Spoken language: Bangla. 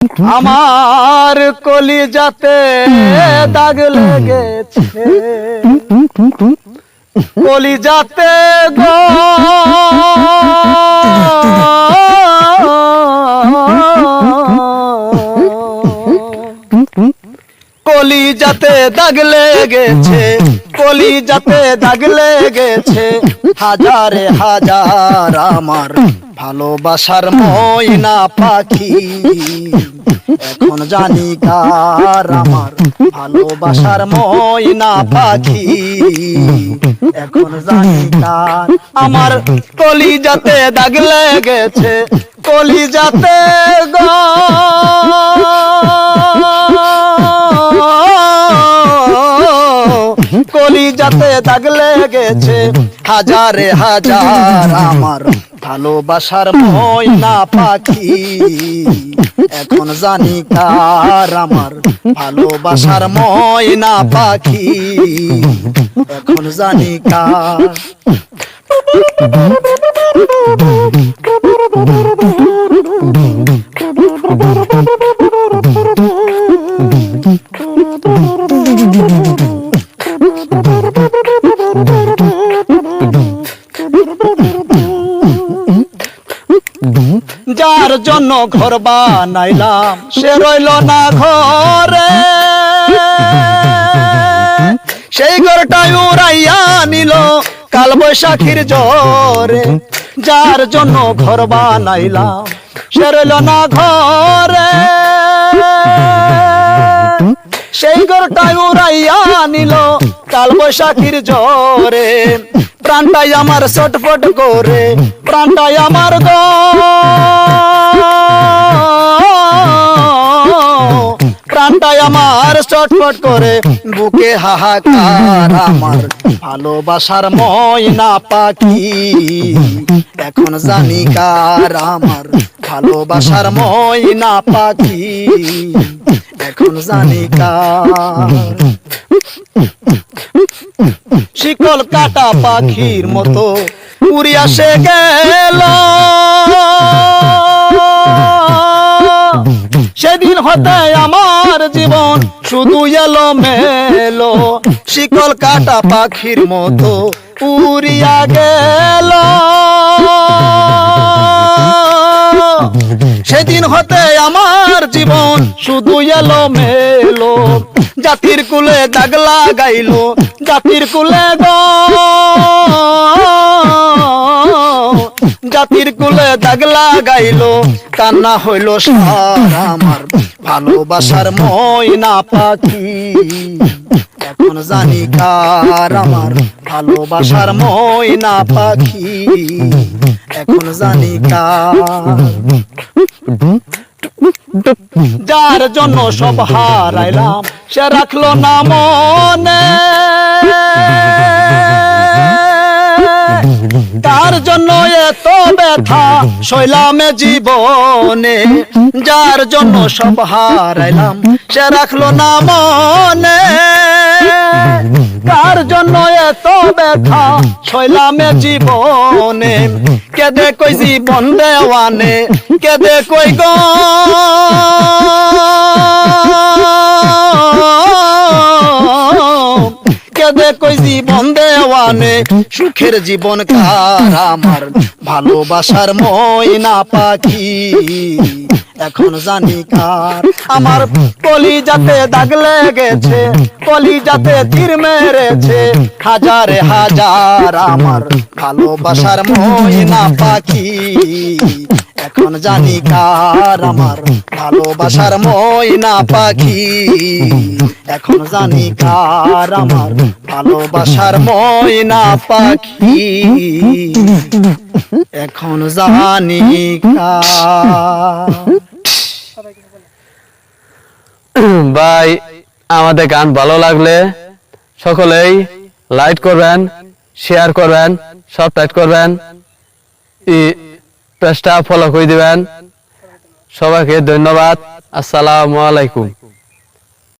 আমার কলিজাতে দাগ লেগেছে, কলিজাতে গো কলিজাতে দাগ লেগেছে, কলিজাতে দাগ লেগেছে, হাজারে হাজার আমার ভালোবাসার ময়না পাখি। এখন জানি কার আমার ভালোবাসার ময়না পাখি, এখন জানি কার আমার কলিজাতে দাগ লেগেছে, কলিজাতে গো কলিজাতে দাগ লেগেছে, হাজারে হাজার আমার ভালোবাসার ময়না পাখি। এখন জানি কার আমার ভালোবাসার ময়না পাখি, এখন জানি কার। যার জন্য ঘর বানাইলাম সে রইল না ঘরে, সেই ঘরটাই উড়াইয়া নিল কাল বৈশাখীর জ্বরে। যার জন্য ঘর বানাইলাম সে রইল না ঘরে, সেই ঘরটাই উড়াইয়া নিল কাল বৈশাখীর জ্বরে। প্রাণটাই আমার ছটফট করে, প্রাণটাই আমার গো প্রাণটাই আমার ছটফট করে, বুকে হাহাকার আমার ভালোবাসার ময়না পাখি। এখন জানি কার আমার ভালোবাসার ময়না পাখি, এখন জানি কার। শিকল কাটা পাখির মতো উড়িয়া সে গেল, সেদিন হতে আমার জীবন শুধু এলো মেলো। শিকল কাটা পাখির মতো উড়িয়া গেল, সেদিন হতে আমার জীবন শুধু এলো মেলো। জাতির কুলে দাগ লাগাইল, জাতির কুলে গো জাতির কুলে দাগ লাগাইল, কান্না হইল সার আমার ভালোবাসার ময়না পাখি। এখন জানি কার আমার ভালোবাসার ময়না পাখি, এখন জানি কার। যার জন্য সব হারাইলাম সে রাখলো না মনে, তার জন্য এত ব্যথা সইলামে জীবনে। যার জন্য সব হারাইলাম সে রাখলো না মনে, তার জন্য এত ব্যথা সইলামে জীবনে। কেদে কই জীবন দেওয়ানে, কেদে কই গো কেদে কই জীবন দেওয়ানে। সুখের জীবন কার আমার ভালোবাসার ময়না পাখি, এখন জানি কার। আমার কলিজাতে দাগ লেগেছে, কলিজাতে তীর মেরেছে, হাজারে হাজার আমার ভালোবাসার ময়না পাখি। এখন জানি কার আমার ভালোবাসার ময়না পাখি, এখন জানি কার আমার ভালোবাসার ময়না পাখি, এখন জানি কার। ভাই আমাদের গান ভালো লাগলে সকলেই লাইক করবেন, শেয়ার করবেন, সাবস্ক্রাইব করবেন, পেজটা ফলো করে দিবেন। সবাইকে ধন্যবাদ। আসসালামু আলাইকুম।